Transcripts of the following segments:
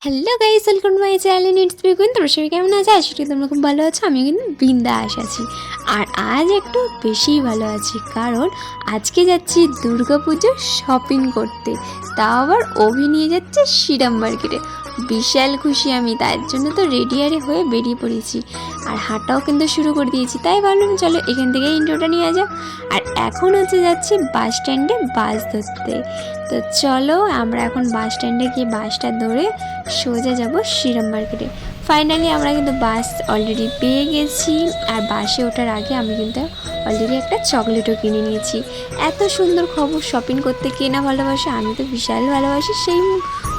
Hello guys, welcome to my channel. It's me queen. তোমরা সবাই কেমন আছো? আশা করি তোমরা খুব ভালো আছো। আমি কিন্তু বিন্দাস আছি, আর আজ একটু বেশিই ভালো আছি, কারণ আজকে যাচ্ছি দুর্গাপুজোর শপিং করতে। তাও আবার অভি নিয়ে যাচ্ছে শ্রীরাম মার্কেটে। বিশাল খুশি আমি, তার জন্য তো রেডি হয়ে বেরিয়ে পড়েছি, আর হাঁটাও কিন্তু শুরু করে দিয়েছি। তাই ভাবলাম চলো এখান থেকে ইন্ট্রোটা নিয়ে যাও। আর এখন হচ্ছে যাচ্ছি বাস স্ট্যান্ডে বাস ধরতে। তো চলো আমরা এখন বাস স্ট্যান্ডে গিয়ে বাসটা ধরে সোজা যাব শ্রীরাম মার্কেটে। ফাইনালি আমরা কিন্তু বাস অলরেডি পেয়ে গেছি, আর বাসে ওঠার আগে আমি কিন্তু অলরেডি একটা চকলেটও কিনে নিয়েছি। এত সুন্দর খবর, শপিং করতে কে না ভালোবাসে, আমি তো বিশাল ভালোবাসি। সেই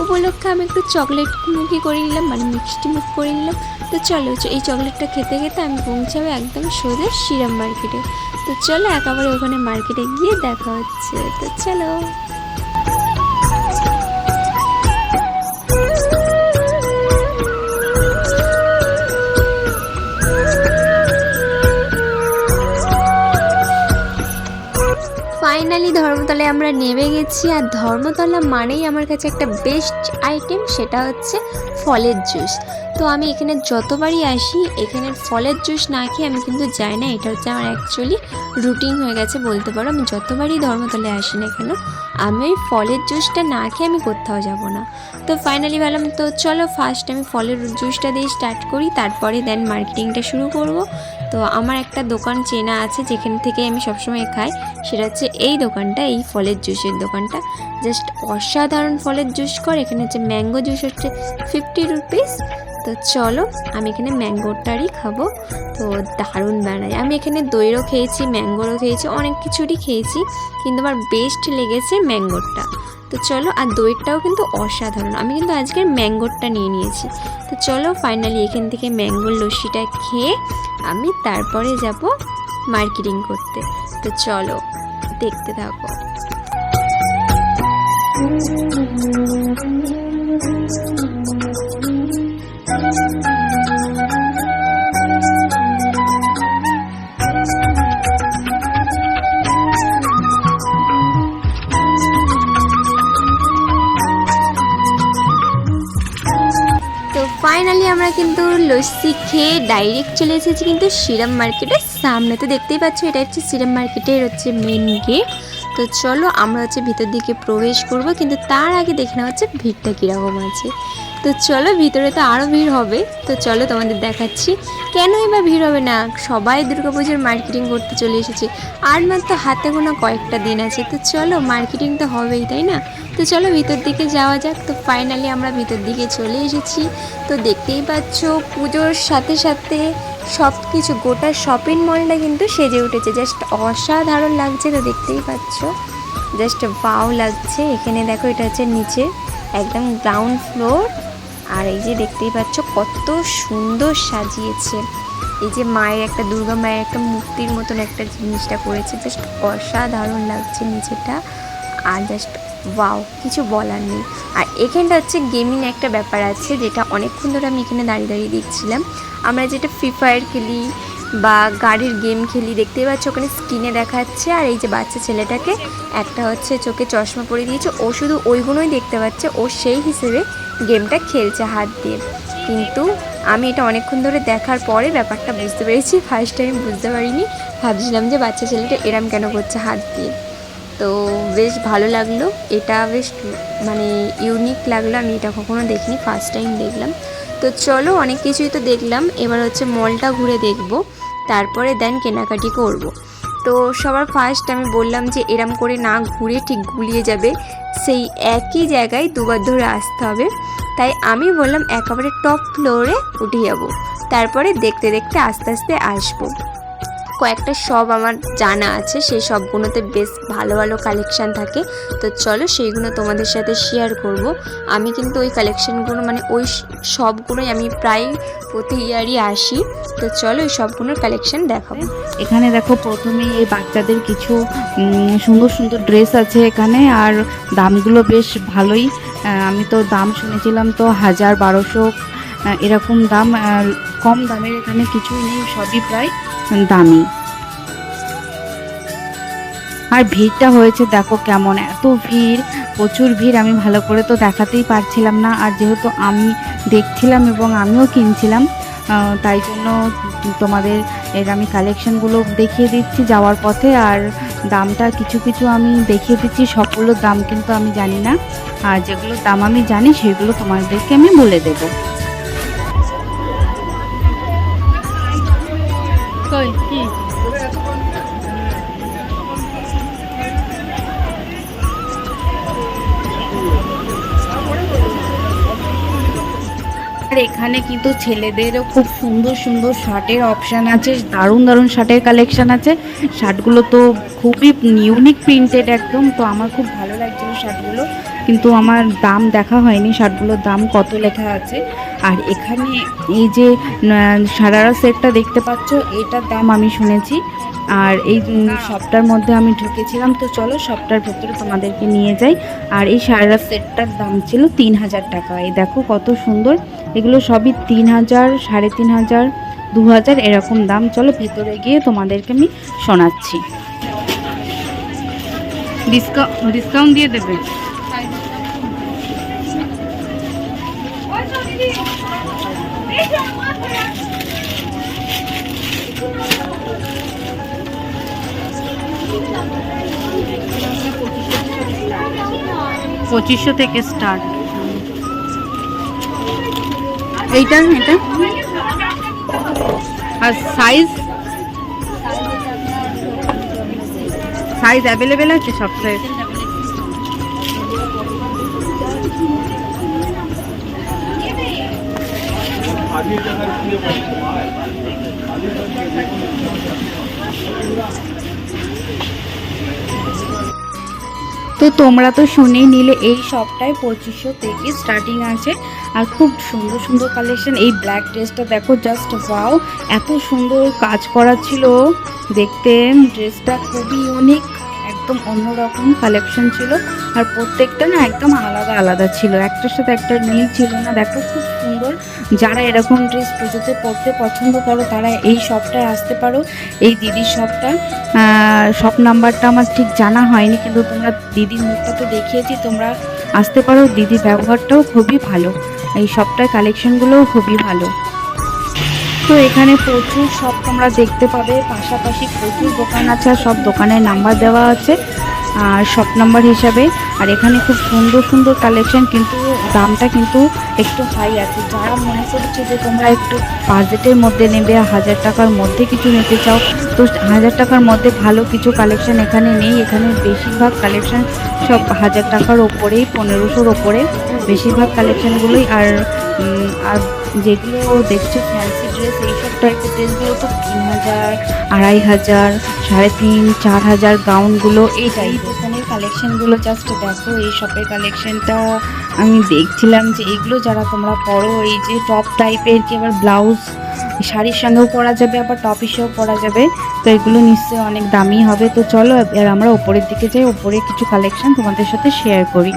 উপলক্ষে আমি একটু চকলেট মুখি করে নিলাম, মানে মিষ্টি মুখ করে নিলাম। তো চলো এই চকলেটটা খেতে খেতে আমি পৌঁছাবো একদম সোজা শ্রীরাম মার্কেটে। তো চলো একেবারে ওখানে মার্কেটে গিয়ে দেখা হচ্ছে। তো চলো। ফাইনালি ধর্মতলায় আমরা নেমে গেছি, আর ধর্মতলা মানেই আমার কাছে একটা বেস্ট আইটেম, সেটা হচ্ছে ফলের জুস। তো আমি এখানে যতবারই আসি এখানের ফলের জুস না খেয়ে আমি কিন্তু যাই না। এটা হচ্ছে আমার অ্যাকচুয়ালি রুটিন হয়ে গেছে বলতে পারো। আমি যতবারই ধর্মতলায় আসি না কেন, আমি ওই ফলের জুসটা না খেয়ে আমি কোথাও যাব না। তো ফাইনালি ভাবলাম তো চলো ফার্স্ট আমি ফলের জুসটা দিয়ে স্টার্ট করি, তারপরে দেন মার্কেটিংটা শুরু করব। তো আমার একটা দোকান চেনা আছে যেখান থেকে আমি সবসময় খাই, সেটা হচ্ছে এই দোকানটা, এই ফলের জুসের দোকানটা। জাস্ট অসাধারণ ফলের জুস করে। এখানে হচ্ছে ম্যাঙ্গো জুস হচ্ছে 50 রুপিস। তো চলো আমি এখানে ম্যাঙ্গোটারই খাবো। তো দারুণ বানায়। আমি এখানে দইরও খেয়েছি, ম্যাঙ্গোরও খেয়েছি, অনেক কিছুরই খেয়েছি, কিন্তু আমার বেস্ট লেগেছে ম্যাঙ্গোরটা। তো চলো, আর দইটাও কিন্তু অসাধারণ। আমি কিন্তু আজকে ম্যাঙ্গোরটা নিয়ে নিয়েছি। তো চলো ফাইনালি এখান থেকে ম্যাঙ্গোর লস্যিটা খেয়ে আমি তারপরে যাব মার্কেটিং করতে। তো চলো দেখতে থাকো। তো ফাইনালি আমরা কিন্তু লস্যি খেয়ে ডাইরেক্ট চলে এসেছি কিন্তু শ্রীরাম মার্কেটের সামনে। তো দেখতেই পাচ্ছ এটা হচ্ছে শ্রীরাম মার্কেটের হচ্ছে মেন গেট। তো চলো আমরা হচ্ছে ভিতর দিকে প্রবেশ করব, কিন্তু তার আগে দেখে নেওয়া হচ্ছে ভিড়টা কীরকম আছে। তো চলো, ভিতরে তো আরও ভিড় হবে। তো চলো তোমাদের দেখাচ্ছি। কেনই বা ভিড় হবে না, সবাই দুর্গাপুজোর মার্কেটিং করতে চলে এসেছে। আর মাত্র হাতে গোনা কয়েকটা দিন আছে। তো চলো মার্কেটিং তো হবেই, তাই না? তো চলো ভিতর দিকে যাওয়া যাক। তো ফাইনালি আমরা ভিতর দিকে চলে এসেছি। তো দেখতেই পাচ্ছ পুজোর সাথে সাথে সব কিছু, গোটা শপিং মলটা কিন্তু সেজে উঠেছে। জাস্ট অসাধারণ লাগছে। তো দেখতেই পাচ্ছ জাস্ট ওয়াও লাগছে। এখানে দেখো এটা হচ্ছে নিচে একদম গ্রাউন্ড ফ্লোর, আর এই যে দেখতেই পাচ্ছ কত সুন্দর সাজিয়েছে। এই যে মায়ের একটা, দুর্গা মায়ের একটা মূর্তির মতন একটা জিনিসটা করেছে, জাস্ট অসাধারণ লাগছে নিচেটা। আর জাস্ট ওয়াও, কিছু বলার নেই। আর এখানটা হচ্ছে গেমিং একটা ব্যাপার আছে, যেটা অনেকক্ষণ ধরে আমি এখানে দাঁড়িয়ে দাঁড়িয়ে দেখছিলাম। আমরা যেটা ফ্রি ফায়ার খেলি বা গাড়ির গেম খেলি, দেখতেই পাচ্ছ ওখানে স্ক্রিনে দেখাচ্ছে। আর এই যে বাচ্চা ছেলেটাকে একটা হচ্ছে চোখে চশমা পরে দিয়েছে, ও শুধু ওইগুলোই দেখতে পাচ্ছে, ও সেই হিসেবে গেমটা খেলছে হাত দিয়ে। কিন্তু আমি এটা অনেকক্ষণ ধরে দেখার পরে ব্যাপারটা বুঝতে পেরেছি। ফার্স্ট টাইম বুঝতে পারিনি, ভাবছিলাম যে বাচ্চা ছেলেটা এরম কেন করছে হাত দিয়ে। তো বেশ ভালো লাগলো, এটা বেশ মানে ইউনিক লাগলো। আমি এটা কখনো দেখিনি, ফার্স্ট টাইম দেখলাম। তো চলো অনেক কিছুই তো দেখলাম, এবার হচ্ছে মলটা ঘুরে দেখব, তারপরে দেন কেনাকাটি করব। তো সবার ফার্স্ট আমি বললাম যে এরম করে না ঘুরে ঠিক গুলিয়ে যাবে, সেই একই জায়গায় দুবার ধরে আসতে হবে। তাই আমি বললাম একেবারে টপ ফ্লোরে উঠে যাব, তারপরে দেখতে দেখতে আস্তে আস্তে আসবো। কয়েকটা শপ আমার জানা আছে, সেই শপগুলোতে বেশ ভালো ভালো কালেকশান থাকে। তো চলো সেইগুলো তোমাদের সাথে শেয়ার করব। আমি কিন্তু ওই কালেকশানগুলো, মানে ওই শপগুলোই আমি প্রায় প্রতি ইয়ারই আসি। তো চলো ওই শপগুলোর কালেকশান দেখাবো। এখানে দেখো প্রথমেই এই বাচ্চাদের কিছু সুন্দর সুন্দর ড্রেস আছে এখানে, আর দামগুলো বেশ ভালোই। আমি তো দাম শুনেছিলাম তো 1000-1200 এরকম দাম। কম দামের এখানে কিছুই নেই, সবই প্রায় দামি। আর ভিড়টা হয়েছে দেখো কেমন, এত ভিড়। প্রচুর ভিড়, আমি ভালো করে তো দেখাতেই পারছিলাম না। আর যেহেতু আমি দেখছিলাম এবং আমিও কিনছিলাম, তাই জন্য তোমাদের আমি কালেকশনগুলো দেখিয়ে দিচ্ছি যাওয়ার পথে। আর দামটা কিছু কিছু আমি দেখিয়ে দিচ্ছি, সবগুলোর দাম কিন্তু আমি জানি না, আর যেগুলোর দাম আমি জানি সেগুলো তোমাদেরকে আমি বলে দেবো। কি আর এখানে কিন্তু ছেলেদেরও খুব সুন্দর সুন্দর শার্টের অপশান আছে, দারুণ দারুণ শার্টের কালেকশন আছে। শার্টগুলো তো খুবই ইউনিক প্রিন্টেড একদম, তো আমার খুব ভালো লাগছিল শার্টগুলো, কিন্তু আমার দাম দেখা হয়নি শার্টগুলোর দাম কত লেখা আছে। আর এখানে এই যে সারারা সেটটা দেখতে পাচ্ছ, এটার দাম আমি শুনেছি। আর এই শপটার মধ্যে আমি ঢুকেছিলাম, তো চলো শপটার ভেতরে তোমাদেরকে নিয়ে যাই। আর এই সারারা সেটটার দাম ছিল 3000 টাকা। এই দেখো কত সুন্দর, এগুলো সবই 3000, 3500, 2000 এরকম দাম। চলো ভেতরে গিয়ে তোমাদেরকে আমি শোনাচ্ছি। ডিসকাউন্ট দিয়ে দেবে? পঁচিশশো থেকে স্টার্ট। এইটা এটা আর সাইজ অ্যাভেলেবেল আছে সব সাইজ? তো তোমরা তো শুনেই নিলে, এই শপটায় 2500 থেকে স্টার্টিং আছে। আর খুব সুন্দর সুন্দর কালেকশন। এই ব্ল্যাক ড্রেসটা দেখো, জাস্ট ওয়াও, এত সুন্দর কাজ করা ছিল দেখতে। ড্রেসটা খুবই ইউনিক, একদম অন্যরকম কালেকশন ছিল। আর প্রত্যেকটা না একদম আলাদা আলাদা ছিল, একটার সাথে একটা মিল ছিল না। দেখো খুব সুন্দর। যারা এরকম ড্রেস পুজোতে পরতে পছন্দ করো তারা এই শপটায় আসতে পারো। এই দিদির শপটা, শপ নাম্বারটা আমার ঠিক জানা হয়নি, কিন্তু তোমরা দিদির মুখটা তো দেখিয়েছি, তোমরা আসতে পারো। দিদির ব্যবহারটাও খুবই ভালো, এই শপটার কালেকশনগুলোও খুবই ভালো। তো এখানে প্রচুর শপ তোমরা দেখতে পাবে, পাশাপাশি প্রচুর দোকান আছে, আর সব দোকানের নাম্বার দেওয়া আছে আর শপ নাম্বার হিসাবে। আর এখানে খুব সুন্দর সুন্দর কালেকশন, কিন্তু দামটা কিন্তু একটু হাই আছে। যারা মনে করছে যে তোমরা একটু বাজেটের মধ্যে নেবে, 1000 টাকার মধ্যে কিছু নিতে চাও, তো 1000 টাকার মধ্যে ভালো কিছু কালেকশন এখানে নেই। এখানে বেশিরভাগ কালেকশন সব 1000 টাকার ওপরেই, 1500-র ওপরে বেশিরভাগ কালেকশনগুলোই। আর যেগুলো দেখছো ফ্যান্সি ড্রেস, এইসব টাইপের ড্রেসগুলো তো 3000, 2500, 3500, 4000 গাউনগুলো এই টাইপ। দোকানের কালেকশনগুলো জাস্ট দেখো। এই শপের কালেকশনটা আমি দেখছিলাম যে এগুলো যারা তোমরা পরো, এই যে টপ টাইপের, কি আবার ব্লাউজ শাড়ির সঙ্গেও পরা যাবে, আবার টপ হিসেবেও পরা যাবে, তো এগুলো নিশ্চয়ই অনেক দামি হবে। তো চলো এবার আমরা ওপরের দিকে যাই, ওপরে কিছু কালেকশন তোমাদের সাথে শেয়ার করি।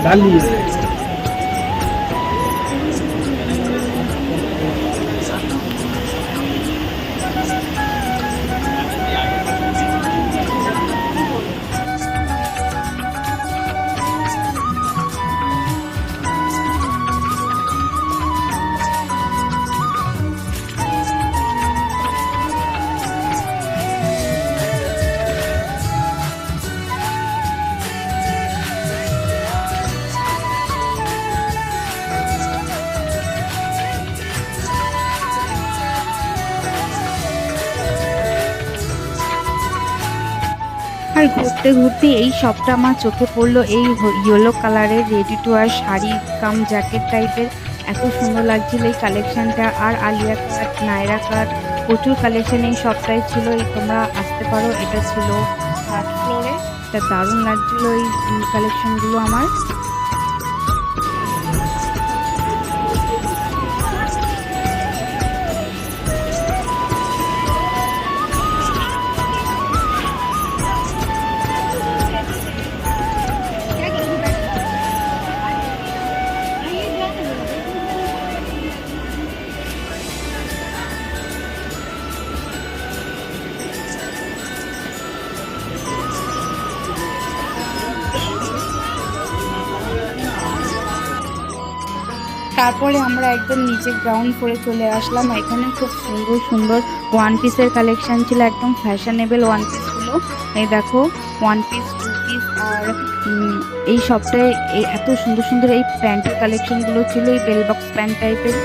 डालिए। আর ঘুরতে ঘুরতে এই শপটা আমার চোখে পড়লো। এই ইয়েলো কালারের ready to wear sari cum jacket টাইপের, এত সুন্দর লাগছিল এই কালেকশনটা। আর আলিয়া কাট, নায়রা কাট, প্রচুর কালেকশন এই শপটাই ছিল। এই তোমরা আসতে পারো, এটা ছিল 3rd ফ্লোরে। তো এটা দারুণ লাগছিলো এই কালেকশনগুলো আমার। তারপরে আমরা একদম নিচে গ্রাউন্ড ফ্লোরে চলে আসলাম। এখানে খুব সুন্দর সুন্দর ওয়ান পিসের কালেকশন ছিল, একদম ফ্যাশনেবল ওয়ান পিসগুলো। এই দেখো ওয়ান পিস, টু পিস, আর এই সবটাই এই এত সুন্দর সুন্দর এই প্যান্টের কালেকশনগুলো ছিল, এই বেল বক্স প্যান্ট টাইপের।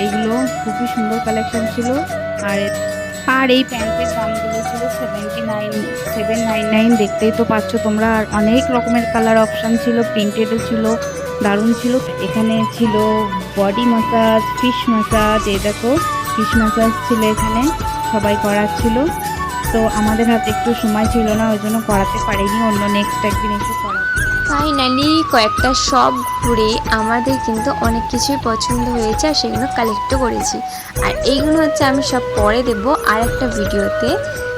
এইগুলো খুবই সুন্দর কালেকশন ছিল। আর এই প্যান্টের দামগুলো ছিল 799 দেখতেই তো পাচ্ছ তোমরা। আর অনেক রকমের কালার অপশান ছিল, প্রিন্টেডও ছিল, দারুণ ছিল। এখানে ছিল বডি ম্যাসাজ, ফিশ ম্যাসাজ। এই দেখো ফিশ ম্যাসাজ ছিল, এখানে সবাই করাচ্ছিল। তো আমাদের হাতে একটু সময় ছিল না, ওই জন্য করাতে পারিনি, অন্য নেক্সট একদিন এসে করাবো। ফাইনালি কয়েকটা শপ ঘুরে আমাদের কিন্তু অনেক কিছুই পছন্দ হয়েছে আর সেগুলো কালেক্টও করেছি। আর এইগুলো হচ্ছে আমি সব পরে দেবো আর একটা ভিডিওতে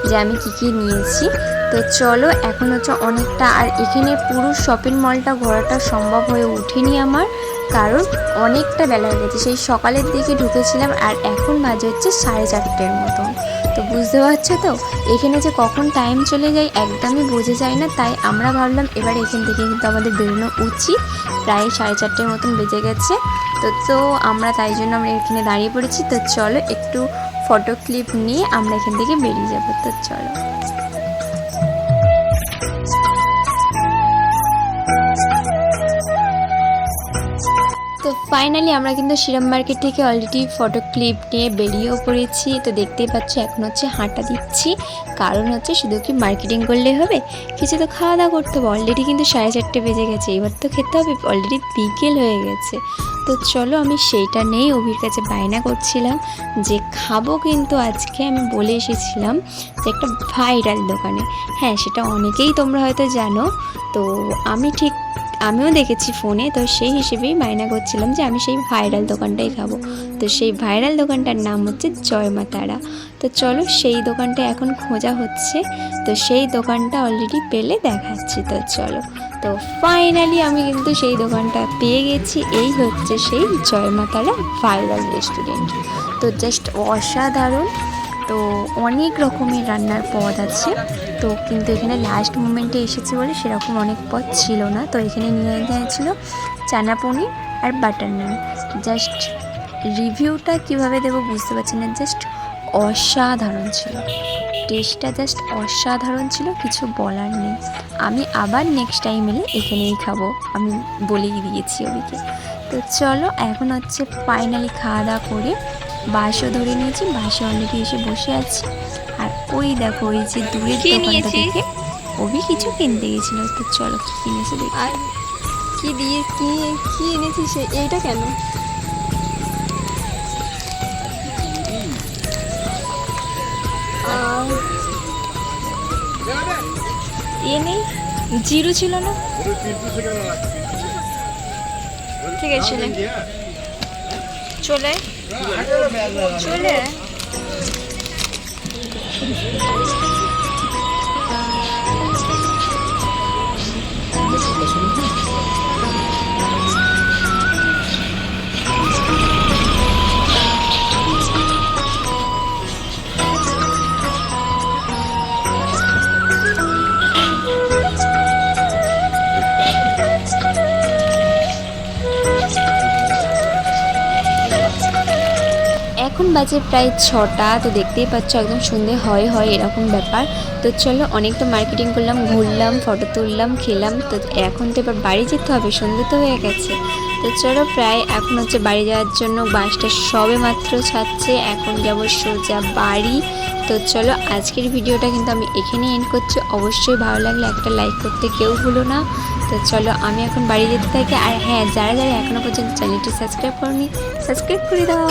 যে আমি কী কী নিয়েছি। তো চলো এখন হচ্ছে অনেকটা, আর এখানে পুরো শপিং মলটা ঘোরাটা সম্ভব হয়ে ওঠেনি আমার, কারণ অনেকটা বেলা হয়ে গেছে। সেই সকালের দিকে ঢুকেছিলাম আর এখন বাজে হচ্ছে 4:30 মতো। তো বুঝতে পারছো তো এখানে যে কখন টাইম চলে যায় একদমই বোঝা যায় না। তাই আমরা ভাবলাম এবার এখান থেকে কিন্তু আমাদের বেরোনো উচিত। প্রায় 4:30 মতন বেজে গেছে। তো আমরা তাই জন্য আমরা এখানে দাঁড়িয়ে পড়েছি। তো চলো একটু ফটো ক্লিপ নিয়ে আমরা এখান থেকে বেরিয়ে যাবো। তো চলো। তো ফাইনালি আমরা কিন্তু শ্রীরাম মার্কেট থেকে অলরেডি ফটো ক্লিপ নিয়ে বেরিয়েও পড়েছি। তো দেখতেই পাচ্ছ এখন হচ্ছে হাঁটা দিচ্ছি, কারণ হচ্ছে শুধু কি মার্কেটিং করলে হবে, কিছু তো খাওয়া দাওয়া করতে হবে। অলরেডি কিন্তু 4:30 বেজে গেছে, এবার তো খেতে হবে, অলরেডি বিকেল হয়ে গেছে। তো চলো আমি সেইটা নেই অভির কাছে বায়না করছিলাম যে খাবো, কিন্তু আজকে আমি বলে এসেছিলাম যে একটা ভাইরাল দোকানে। হ্যাঁ সেটা অনেকেই তোমরা হয়তো জানো। তো আমিও দেখেছি ফোনে, তো সেই হিসেবেই বায়না করছিলাম যে আমি সেই ভাইরাল দোকানটাই খাবো। তো সেই ভাইরাল দোকানটার নাম হচ্ছে জয় মা তারা। তো চলো সেই দোকানটা এখন খোঁজা হচ্ছে। তো সেই দোকানটা অলরেডি পেলে দেখাচ্ছি। তো চলো। তো ফাইনালি আমি কিন্তু সেই দোকানটা পেয়ে গেছি। এই হচ্ছে সেই জয় মা তারা ভাইরাল রেস্টুরেন্ট। তো জাস্ট অসাধারণ। তো অনেক রকমের রান্নার পদ আছে। তো কিন্তু এখানে লাস্ট মোমেন্টে এসেছি বলে সেরকম অনেক পদ ছিল না। তো এখানে নিয়ে গিয়েছিল চানা পনির আর বাটার নান। জাস্ট রিভিউটা কিভাবে দেবো বুঝতে পারছি না, জাস্ট অসাধারণ ছিল। টেস্টটা জাস্ট অসাধারণ ছিল, কিছু বলার নেই। আমি আবার নেক্সট টাইম এলে এখানেই খাবো, আমি বলেই দিয়েছি ওদিকে। তো চলো এখন হচ্ছে ফাইনালি খাওয়া দাওয়া করে বাসও ধরে নিয়েছি, বাসে অলরেডি এসে বসে আছি। আর ওই দেখো ওই যে দূরের দোকানটা দেখে ওবি কিছু কিনতে গেছিল। তো চলো কি কিনেছে দেখি। আর কি এনেছিস এইটা কেন? নেই, জিরো ছিল না। ঠিক আছে চলে চলে এখন বাজে প্রায় 6টা। তো দেখতেই পাচ্ছ একদম সন্ধে হয় এরকম ব্যাপার। তো চলো অনেকটা মার্কেটিং করলাম, ঘুরলাম, ফটো তুললাম, খেলাম। তো এখন তো এবার বাড়ি যেতে হবে, সন্ধে তো হয়ে গেছে। তো চলো প্রায় এখন হচ্ছে বাড়ি যাওয়ার জন্য বাসটা সবে মাত্র ছাড়ছে, এখন যাবো সোজা বাড়ি। তো চলো আজকের ভিডিওটা কিন্তু আমি এখানেই এন্ড করছি। অবশ্যই ভালো লাগলে একটা লাইক করতে কেউ ভুলো না। তো চলো আমি এখন বাড়ি যেতে থাকি। আর হ্যাঁ, যারা এখনও পর্যন্ত চ্যানেলটি সাবস্ক্রাইব করনি, সাবস্ক্রাইব করে দাও।